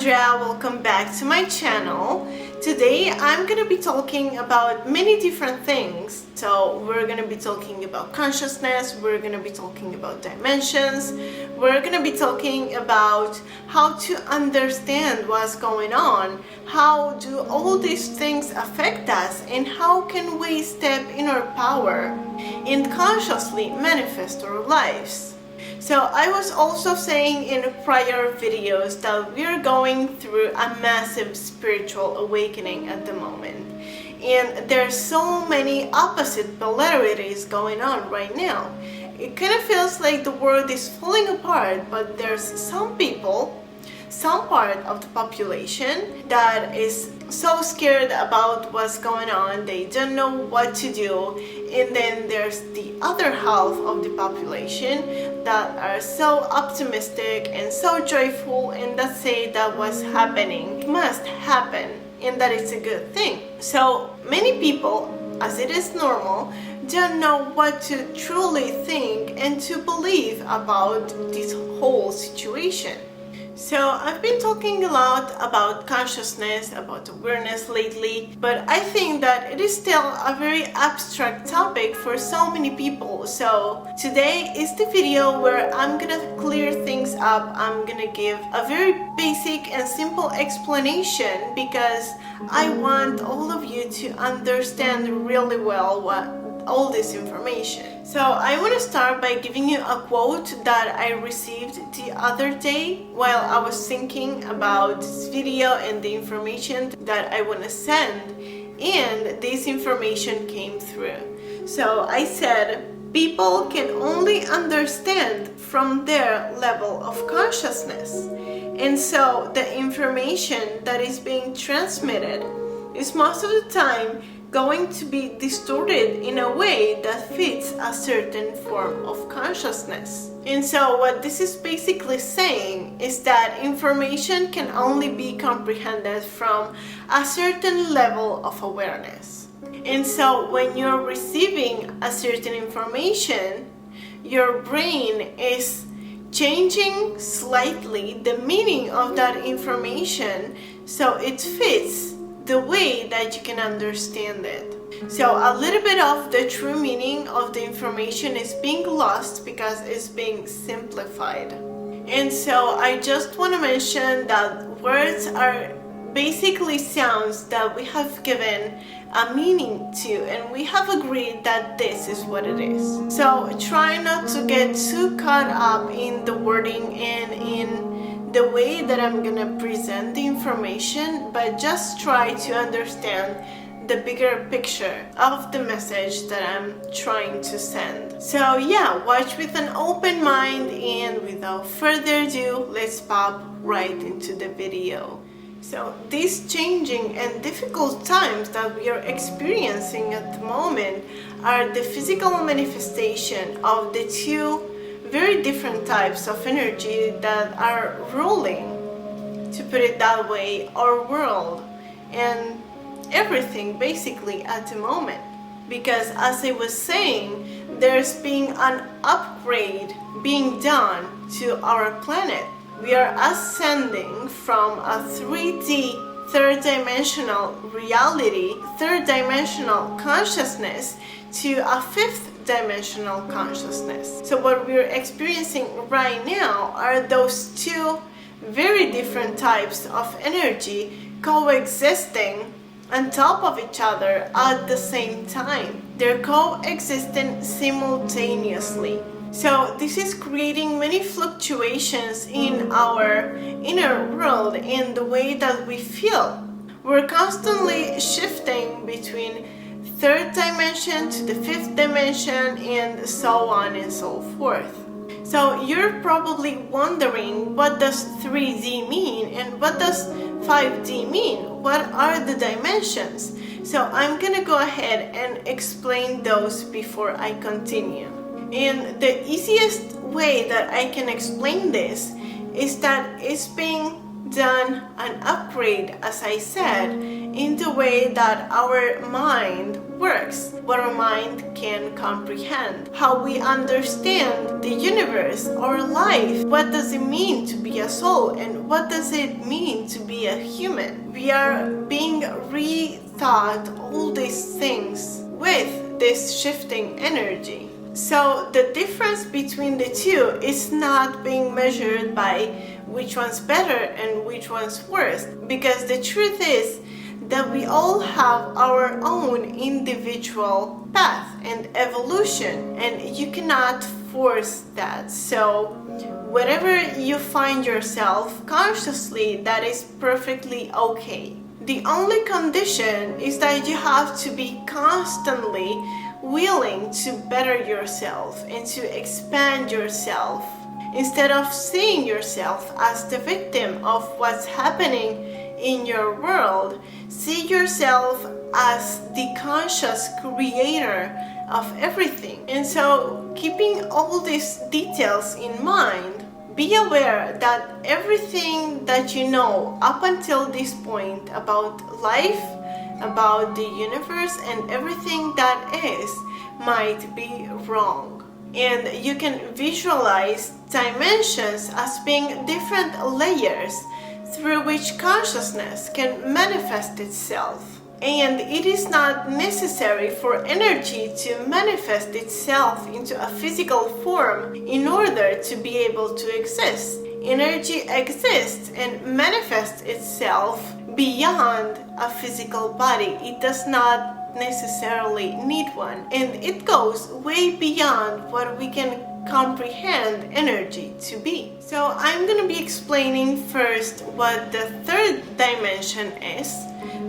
Andrea, welcome back to my channel. Today I'm going to be talking about many different things. So we're going to be talking about consciousness, we're going to be talking about dimensions, we're going to be talking about how to understand what's going on, how do all these things affect us, and how can we step in our power and consciously manifest our lives. So I was also saying in prior videos that we're going through a massive spiritual awakening at the moment. And there's so many opposite polarities going on right now. It kind of feels like the world is falling apart, but there's some people, some part of the population that is so scared about what's going on, they don't know what to do. And then there's the other half of the population that are so optimistic and so joyful and that say that what's happening must happen and that it's a good thing. So many people, as it is normal, don't know what to truly think and to believe about this whole situation. So I've been talking a lot about consciousness, about awareness lately, but I think that it is still a very abstract topic for so many people. So today is the video where I'm gonna clear things up. I'm gonna give a very basic and simple explanation because I want all of you to understand really well all this information. So I want to start by giving you a quote that I received the other day while I was thinking about this video and the information that I want to send, and this information came through. So I said, people can only understand from their level of consciousness, and so the information that is being transmitted is most of the time going to be distorted in a way that fits a certain form of consciousness. And so what this is basically saying is that information can only be comprehended from a certain level of awareness. And so when you're receiving a certain information, your brain is changing slightly the meaning of that information so it fits the way that you can understand it. So a little bit of the true meaning of the information is being lost because it's being simplified. And so I just want to mention that words are basically sounds that we have given a meaning to, and we have agreed that this is what it is. So try not to get too caught up in the wording and in the way that I'm gonna present the information, but just try to understand the bigger picture of the message that I'm trying to send. So yeah, watch with an open mind, and without further ado, let's pop right into the video. So these changing and difficult times that we are experiencing at the moment are the physical manifestation of the two very different types of energy that are ruling, to put it that way, our world and everything basically at the moment. Because as I was saying, there's being an upgrade being done to our planet. We are ascending from a 3D, third-dimensional reality, third-dimensional consciousness to a fifth-dimensional consciousness. So what we're experiencing right now are those two very different types of energy coexisting on top of each other at the same time. They're coexisting simultaneously. So this is creating many fluctuations in our inner world and the way that we feel. We're constantly shifting between third dimension to the fifth dimension and so on and so forth. So you're probably wondering, what does 3D mean and what does 5D mean? What are the dimensions? So I'm gonna go ahead and explain those before I continue. And the easiest way that I can explain this is that it's being done an upgrade, as I said, in the way that our mind works, what our mind can comprehend, how we understand the universe, our life, what does it mean to be a soul, and what does it mean to be a human. We are being rethought all these things with this shifting energy. So the difference between the two is not being measured by which one's better and which one's worse, because the truth is that we all have our own individual path and evolution, and you cannot force that. So wherever you find yourself consciously, that is perfectly okay. The only condition is that you have to be constantly willing to better yourself and to expand yourself. Instead of seeing yourself as the victim of what's happening in your world, see yourself as the conscious creator of everything. And so, keeping all these details in mind, be aware that everything that you know up until this point about life, about the universe, and everything that is might be wrong. And you can visualize dimensions as being different layers through which consciousness can manifest itself. And it is not necessary for energy to manifest itself into a physical form in order to be able to exist. Energy exists and manifests itself beyond a physical body. It does not necessarily need one, and it goes way beyond what we can comprehend energy to be. So I'm going to be explaining first what the third dimension is,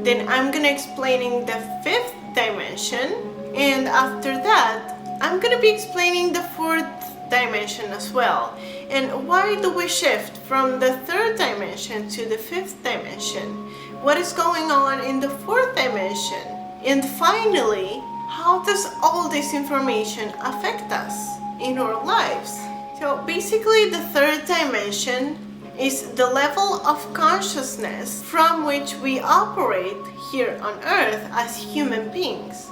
then I'm going to explaining the fifth dimension, and after that I'm going to be explaining the fourth dimension as well, and why do we shift from the third dimension to the fifth dimension, what is going on in the fourth dimension, and finally, how does all this information affect us in our lives? So basically, the third dimension is the level of consciousness from which we operate here on Earth as human beings.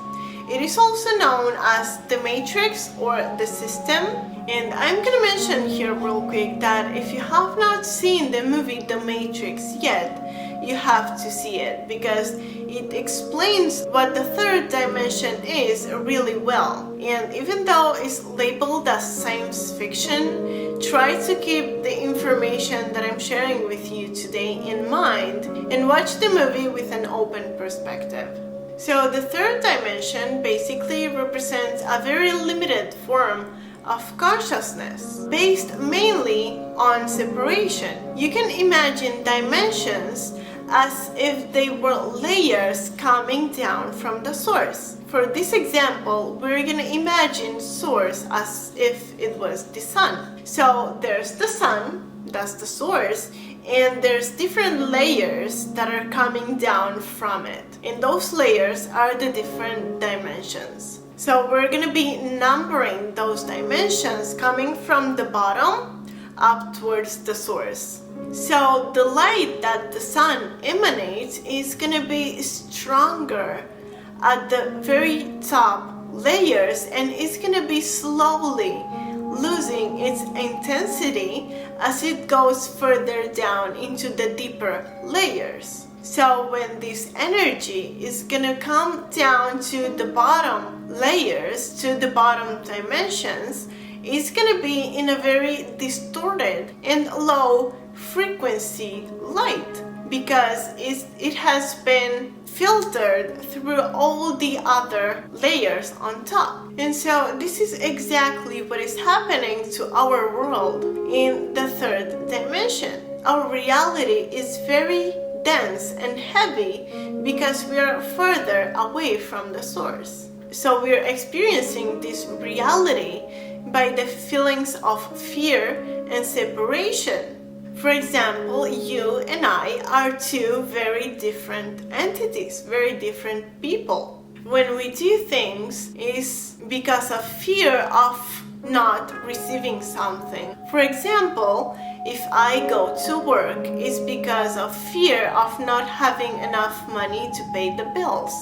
It is also known as the matrix or the system. And I'm gonna mention here real quick that if you have not seen the movie The Matrix yet, you have to see it, because it explains what the third dimension is really well. And even though it's labeled as science fiction, try to keep the information that I'm sharing with you today in mind and watch the movie with an open perspective. So the third dimension basically represents a very limited form of consciousness based mainly on separation. You can imagine dimensions as if they were layers coming down from the source. For this example, we're going to imagine source as if it was the sun. So there's the sun, that's the source, and there's different layers that are coming down from it. And those layers are the different dimensions. So we're going to be numbering those dimensions coming from the bottom up towards the source. So the light that the sun emanates is going to be stronger at the very top layers, and it's going to be slowly losing its intensity as it goes further down into the deeper layers. So when this energy is going to come down to the bottom layers, to the bottom dimensions, it's going to be in a very distorted and low frequency light, because it has been filtered through all the other layers on top. And so this is exactly what is happening to our world in the third dimension. Our reality is very dense and heavy because we are further away from the source. So we are experiencing this reality by the feelings of fear and separation. For example, you and I are two very different entities, very different people. When we do things, it's because of fear of not receiving something. For example, if I go to work, it's because of fear of not having enough money to pay the bills.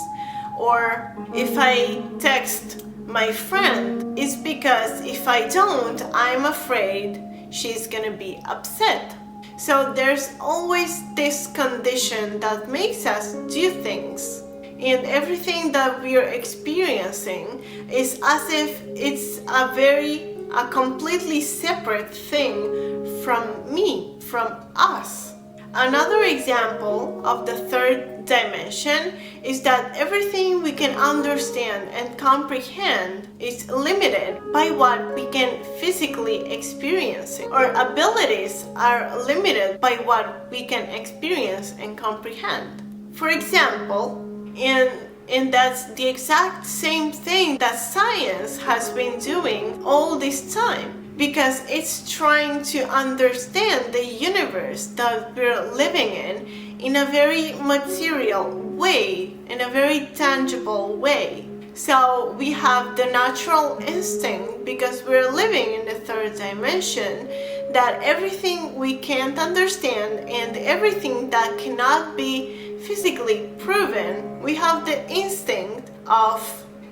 Or if I text my friend, it's because if I don't, I'm afraid she's gonna be upset. So there's always this condition that makes us do things. And everything that we are experiencing is as if it's a completely separate thing from me, from us. Another example of the third dimension is that everything we can understand and comprehend is limited by what we can physically experience. Our abilities are limited by what we can experience and comprehend. For example, and that's the exact same thing that science has been doing all this time, because it's trying to understand the universe that we're living in a very material way, in a very tangible way. So we have the natural instinct, because we're living in the third dimension, that everything we can't understand and everything that cannot be physically proven, we have the instinct of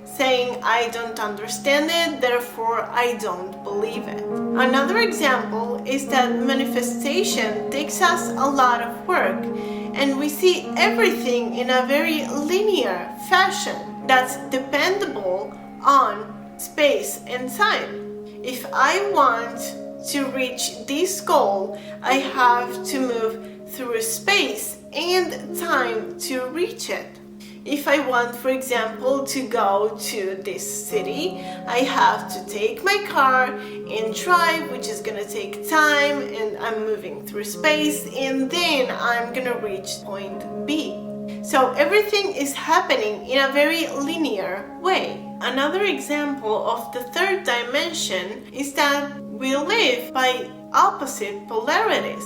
saying, I don't understand it, therefore I don't believe it. Another example is that manifestation takes us a lot of work, and we see everything in a very linear fashion that's dependable on space and time. If I want to reach this goal, I have to move through space and time to reach it. If I want, for example, to go to this city, I have to take my car and drive, which is gonna take time, and I'm moving through space, and then I'm gonna reach point B. So everything is happening in a very linear way. Another example of the third dimension is that we live by opposite polarities,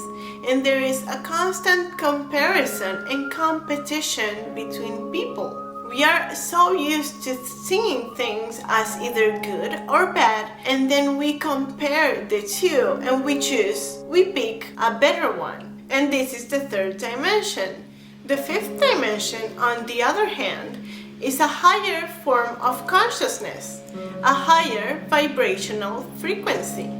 and there is a constant comparison and competition between people. We are so used to seeing things as either good or bad, and then we compare the two and we pick a better one. And this is the third dimension. The fifth dimension, on the other hand, is a higher form of consciousness, a higher vibrational frequency.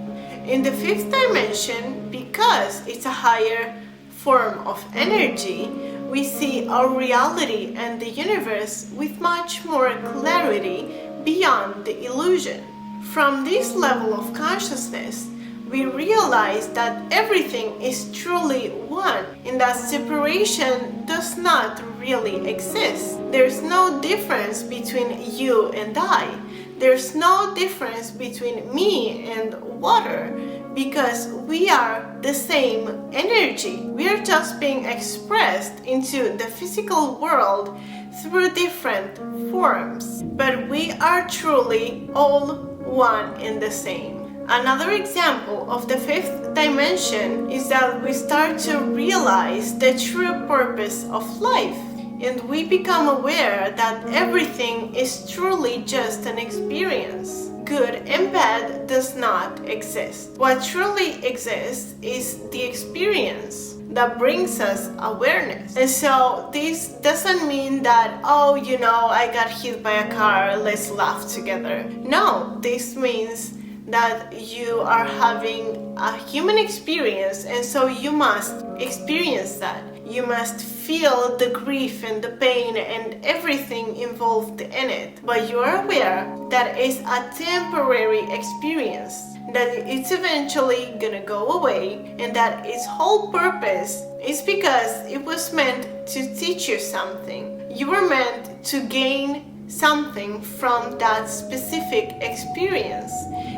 In the fifth dimension, because it's a higher form of energy, we see our reality and the universe with much more clarity beyond the illusion. From this level of consciousness, we realize that everything is truly one, and that separation does not really exist. There's no difference between you and I. There's no difference between me and water, because we are the same energy. We are just being expressed into the physical world through different forms, but we are truly all one and the same. Another example of the fifth dimension is that we start to realize the true purpose of life, and we become aware that everything is truly just an experience. Good and bad does not exist. What truly exists is the experience that brings us awareness. And so this doesn't mean that, oh, I got hit by a car, let's laugh together. No, this means that you are having a human experience, and so you must experience that. You must feel the grief and the pain and everything involved in it, but you are aware that it's a temporary experience, that it's eventually gonna go away, and that its whole purpose is because it was meant to teach you something. You were meant to gain something from that specific experience,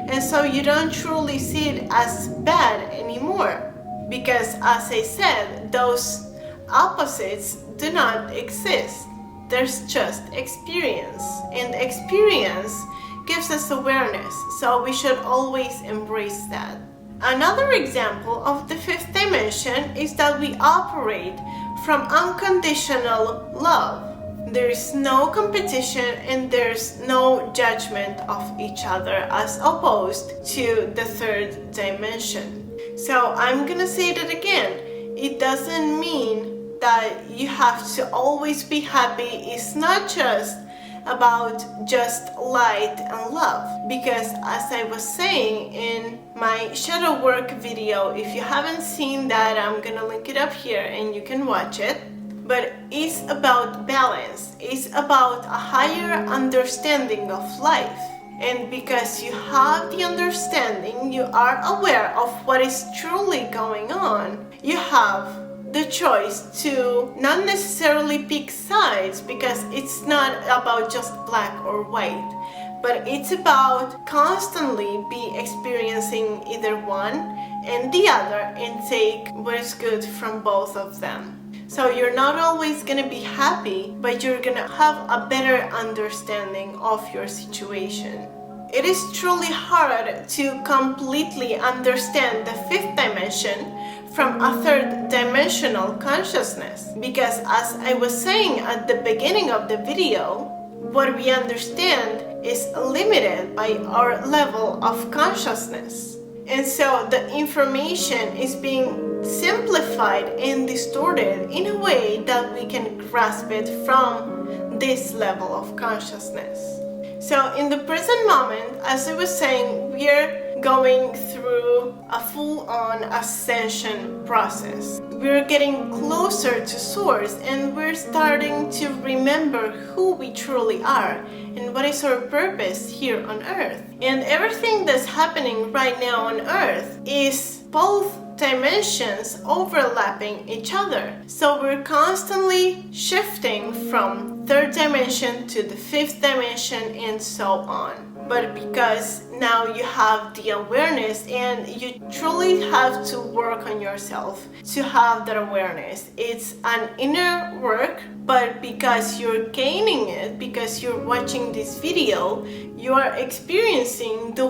and so you don't truly see it as bad anymore, because as I said, those opposites do not exist. There's just experience, and experience gives us awareness, so we should always embrace that. Another example of the fifth dimension is that we operate from unconditional love. There is no competition and there's no judgment of each other, as opposed to the third dimension. So I'm gonna say that again. It doesn't mean that you have to always be happy. It's not just about just light and love, because as I was saying in my shadow work video, if you haven't seen that, I'm gonna link it up here and you can watch it. But it's about balance. It's about a higher understanding of life. And because you have the understanding, you are aware of what is truly going on, you have the choice to not necessarily pick sides, because it's not about just black or white, but it's about constantly be experiencing either one and the other and take what is good from both of them. So you're not always going to be happy, but you're going to have a better understanding of your situation. It is truly hard to completely understand the fifth dimension from a third dimensional consciousness, because as I was saying at the beginning of the video, what we understand is limited by our level of consciousness. And so the information is being simplified and distorted in a way that we can grasp it from this level of consciousness. So in the present moment, as I was saying, we're going through a full-on ascension process. We're getting closer to Source, and we're starting to remember who we truly are and what is our purpose here on Earth. And everything that's happening right now on Earth is both dimensions overlapping each other. So we're constantly shifting from third dimension to the fifth dimension and so on. But because now you have the awareness, and you truly have to work on yourself to have that awareness. It's an inner work, but because you're gaining it, because you're watching this video, you are experiencing the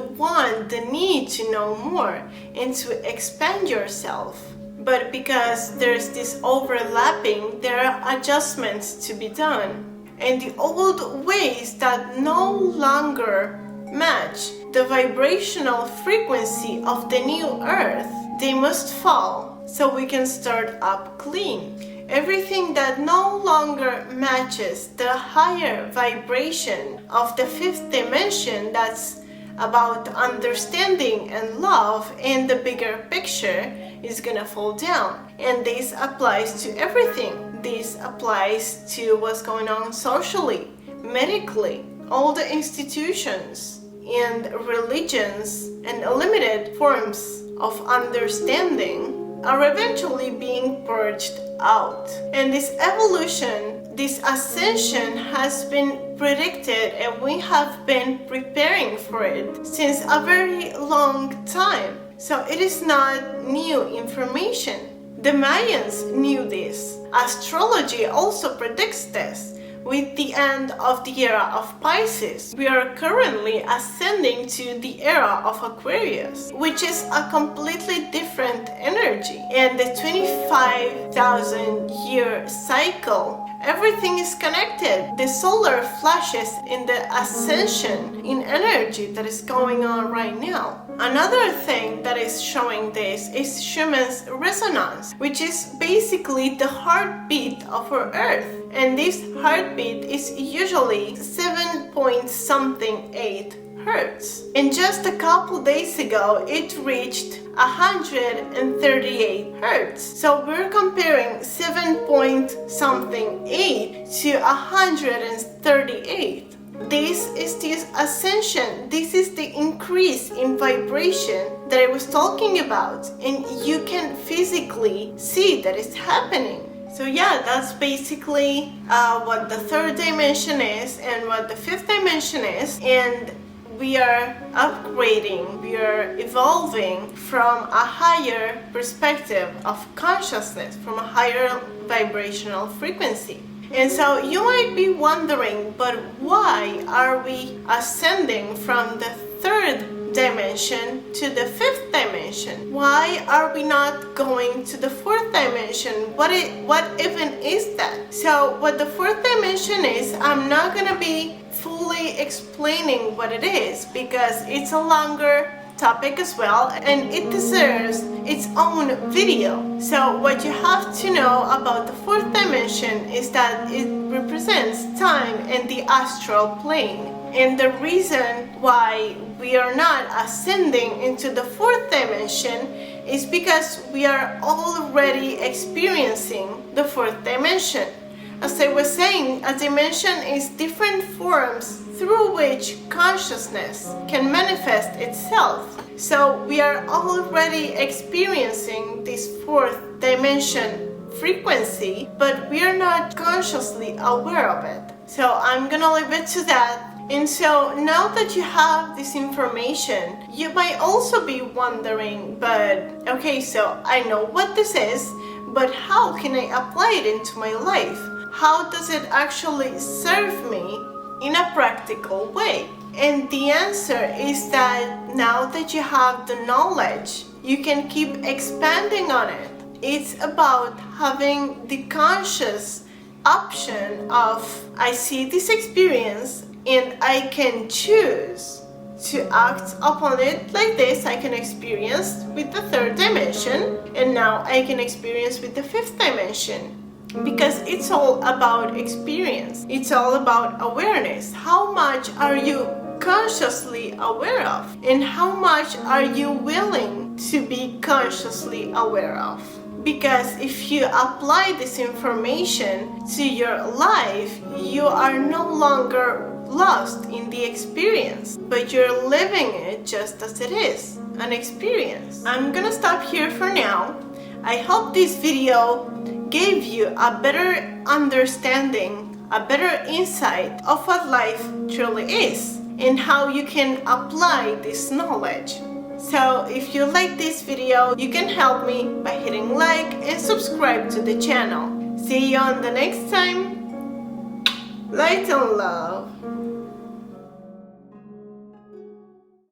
need to know more and to expand yourself. But because there's this overlapping, there are adjustments to be done. And the old ways that no longer match the vibrational frequency of the new Earth, they must fall so we can start up clean. Everything that no longer matches the higher vibration of the fifth dimension, that's about understanding and love and the bigger picture, is gonna fall down. And this applies to everything. This applies to what's going on socially, medically, all the institutions and religions and limited forms of understanding are eventually being purged out. And this evolution, this ascension has been predicted, and we have been preparing for it since a very long time. So it is not new information. The Mayans knew this. Astrology also predicts this. With the end of the era of Pisces, we are currently ascending to the era of Aquarius, which is a completely different energy. And the 25,000 year cycle, everything is connected. The solar flashes in the ascension in energy that is going on right now. Another thing that is showing this is Schumann's resonance, which is basically the heartbeat of our Earth. And this heartbeat is usually 7.8 hertz. And just a couple days ago, it reached 138 hertz. So we're comparing 7.8 to 138. This is this ascension. This is the increase in vibration that I was talking about, and you can physically see that it's happening. So yeah, that's basically what the third dimension is and what the fifth dimension is. And we are upgrading, we are evolving from a higher perspective of consciousness, from a higher vibrational frequency. And so you might be wondering, but why are we ascending from the third dimension to the fifth dimension? Why are we not going to the fourth dimension? What even is that? So what the fourth dimension is, I'm not going to be fully explaining what it is, because it's a longer topic as well, and it deserves its own video. So what you have to know about the fourth dimension is that it represents time and the astral plane. And the reason why we are not ascending into the fourth dimension is because we are already experiencing the fourth dimension. As I was saying, a dimension is different forms through which consciousness can manifest itself. So we are already experiencing this fourth dimension frequency, but we are not consciously aware of it. So I'm gonna leave it to that. And so now that you have this information, you might also be wondering, but okay, so I know what this is, but how can I apply it into my life? How does it actually serve me in a practical way? And the answer is that now that you have the knowledge, you can keep expanding on it. It's about having the conscious option of, I see this experience and I can choose to act upon it like this. I can experience with the third dimension, and now I can experience with the fifth dimension. Because it's all about experience. It's all about awareness. How much are you consciously aware of? And how much are you willing to be consciously aware of? Because if you apply this information to your life, you are no longer lost in the experience, but you're living it just as it is, an experience. I'm gonna stop here for now. I hope this video gave you a better understanding, a better insight of what life truly is and how you can apply this knowledge. So if you like this video, you can help me by hitting like and subscribe to the channel. See you on the next time. Light and love.